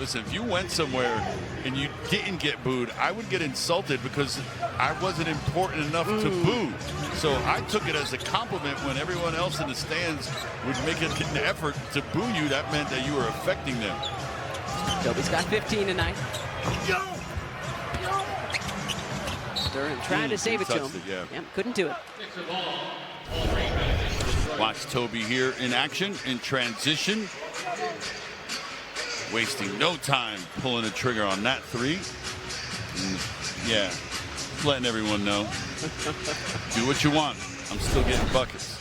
Listen, if you went somewhere and you didn't get booed, I would get insulted because I wasn't important enough to boo. So I took it as a compliment when everyone else in the stands would make an effort to boo you. That meant that you were affecting them. Toby's got 15 tonight. Duran trying to save it to him. Yep, couldn't do it. Watch Toby here in action, in transition. Wasting no time pulling the trigger on that three. Yeah, letting everyone know. Do what you want. I'm still getting buckets.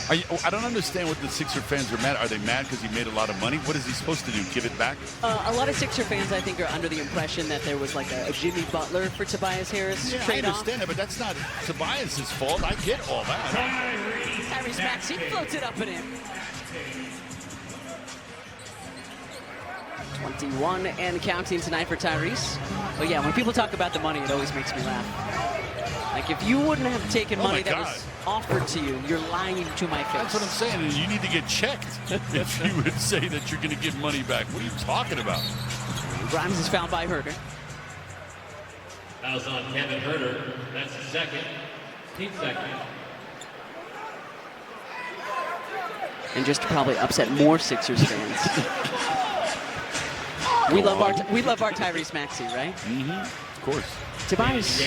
I don't understand what the Sixer fans are mad. Are they mad because he made a lot of money? What is he supposed to do? Give it back? A lot of Sixer fans, I think, are under the impression that there was like a Jimmy Butler for Tobias Harris trade-off. I understand that, but that's not Tobias's fault. I get all that. Tyrese Maxey floats it up and in. 21 and counting tonight for Tyrese. But yeah, when people talk about the money, it always makes me laugh. Like, if you wouldn't have taken money that was offered to you, you're lying to my face. That's what I'm saying. And you need to get checked if you would say that you're going to give money back. What are you talking about? Grimes is fouled by Herter. Fouls on Kevin Herter. That's the second. Team second. And just to probably upset more Sixers fans. We love our Tyrese Maxey, right? Of course. Tobias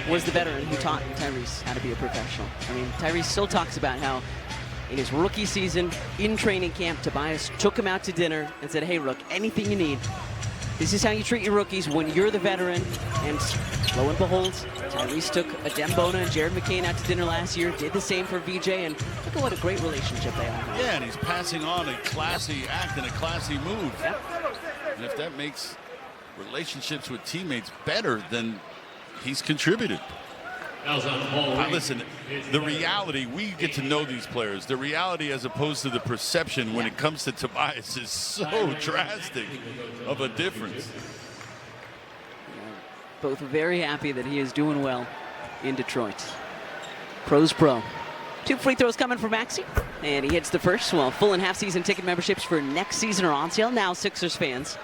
was the veteran who taught Tyrese how to be a professional. I mean, Tyrese still talks about how in his rookie season, in training camp, Tobias took him out to dinner and said, hey, Rook, anything you need. This is how you treat your rookies when you're the veteran. And lo and behold, Tyrese took Adem Bona and Jared McCain out to dinner last year, did the same for VJ, and look at what a great relationship they have. Yeah, and he's passing on a classy act and a classy move. Yep. And if that makes relationships with teammates better, then he's contributed. Listen, the reality, we get to know these players. The reality as opposed to the perception when it comes to Tobias is so drastic of a difference. Both very happy that he is doing well in Detroit. Pros pro. 2 free throws coming for Maxey, and he hits the first. Well, full and half season ticket memberships for next season are on sale. Now Sixers fans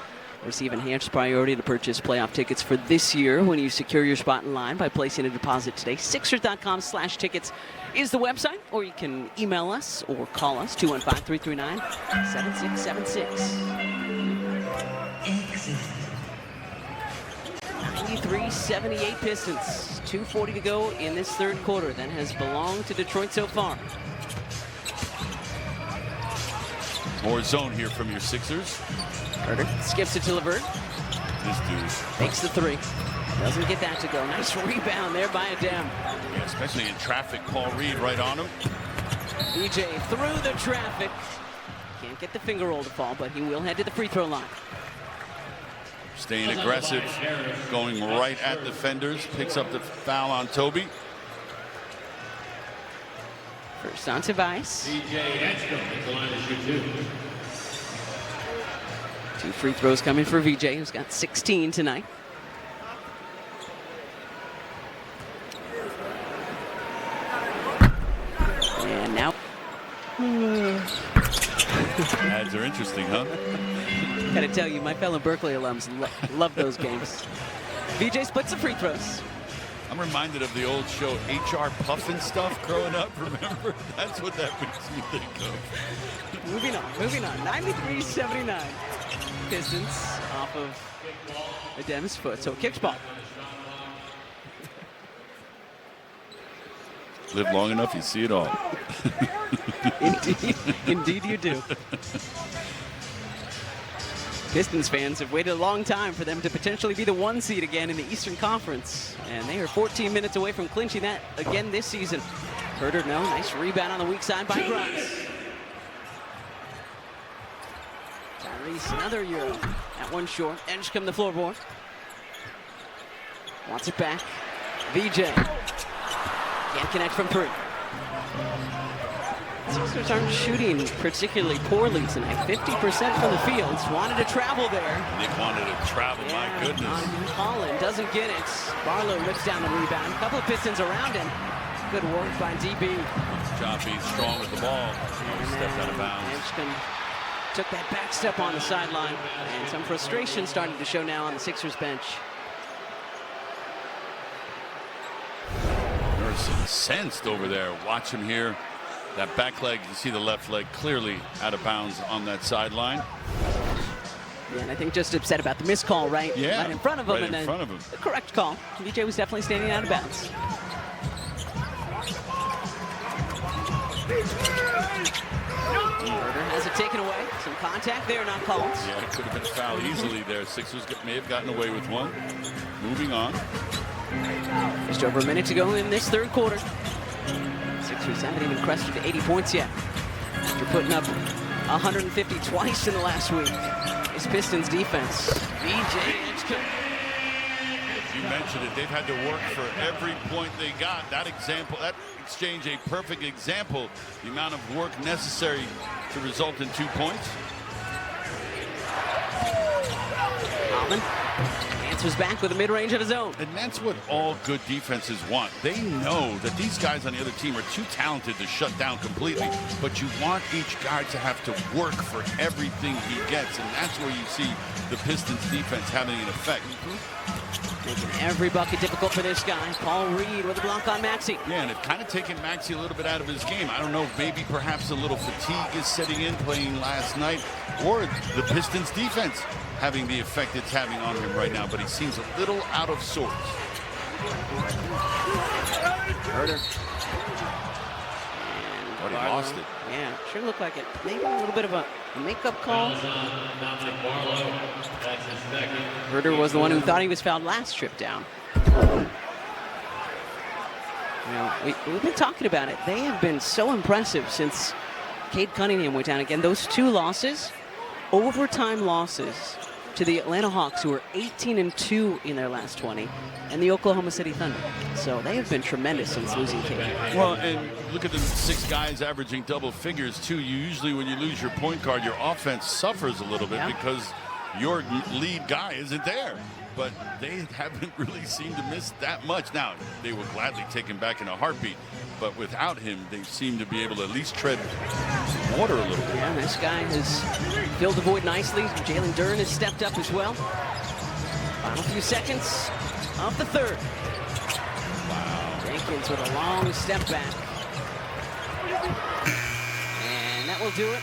receive enhanced priority to purchase playoff tickets for this year when you secure your spot in line by placing a deposit today. Sixers.com/tickets is the website, or you can email us or call us, 215-339-7676. 93-78 Pistons. 2:40 to go in this third quarter. That has belonged to Detroit so far. More zone here from your Sixers. Herter skips it to LeVert. This dude Makes the three. Doesn't get that to go. Nice rebound there by Adem. Yeah, especially in traffic. Paul Reed right on him. VJ through the traffic. Can't get the finger roll to fall, but he will head to the free throw line. Staying aggressive, going right at defenders. Picks up the foul on Toby. First on Tobias. Two free throws coming for VJ, who's got 16 tonight. And now. Ads are interesting, huh? Gotta tell you, my fellow Berkeley alums love those games. VJ splits the free throws. I'm reminded of the old show HR Puffin stuff growing up. Remember? That's what that makes me think of. Moving on. 93-79. Pistons off of Adem's foot. So kicks ball. Live long enough, you see it all. Indeed you do. Pistons fans have waited a long time for them to potentially be the 1 seed again in the Eastern Conference. And they are 14 minutes away from clinching that again this season. Herter, no. Nice rebound on the weak side by Grimes. Tyrese, another Euro. That one short. Edge come the floorboard. Wants it back. VJ. Can't connect from three. Sixers aren't shooting particularly poorly tonight. 50% from the field. Wanted to travel there. Nick wanted to travel, my goodness. Holland doesn't get it. Barlow rips down the rebound. A couple of Pistons around him. Good work by DB. Job being strong with the ball. Stepped out of bounds. Edgecombe took that back step on the sideline, and some frustration starting to show now on the Sixers bench. Nurse incensed over there. Watch him here. That back leg, you see the left leg clearly out of bounds on that sideline. Yeah, and I think just upset about the missed call, right? Yeah, right in front of him. right and in front of him. The correct call. DJ was definitely standing out of bounds. Herder has it taken away. Some contact there, not called. Yeah, it could have been a foul easily there. Sixers may have gotten away with one. Moving on. Just over a minute to go in this third quarter. Sixers haven't even crested 80 points yet. After putting up 150 twice in the last week. It's Pistons defense. DJ. You mentioned it. They've had to work for every point they got. That exchange, a perfect example. The amount of work necessary to result in 2 points. Alvin answers back with a mid-range of his own. And that's what all good defenses want. They know that these guys on the other team are too talented to shut down completely, but you want each guy to have to work for everything he gets, and that's where you see the Pistons defense having an effect. Making every bucket difficult for this guy. Paul Reed with a block on Maxey. Yeah, and it kind of taken Maxey a little bit out of his game. I don't know, maybe perhaps a little fatigue is setting in playing last night, or the Pistons defense having the effect it's having on him right now, but he seems a little out of sorts. Herder. But he lost it. Yeah, sure looked like it. Maybe a little bit of a makeup call. Herder was the one who thought he was fouled last trip down. You know, we've been talking about it. They have been so impressive since Cade Cunningham went down again. Those 2 losses, overtime losses to the Atlanta Hawks, who are 18-2 in their last 20, and the Oklahoma City Thunder. So they have been tremendous since losing Cade. Well, and look at the 6 guys averaging double figures too. Usually when you lose your point guard, your offense suffers a little bit because your lead guy isn't there. But they haven't really seemed to miss that much. Now, they will gladly take him back in a heartbeat, but without him, they seem to be able to at least tread water a little bit. Yeah, this guy has filled the void nicely. Jalen Duren has stepped up as well. Final few seconds of the third. Wow. Jenkins with a long step back. And that will do it.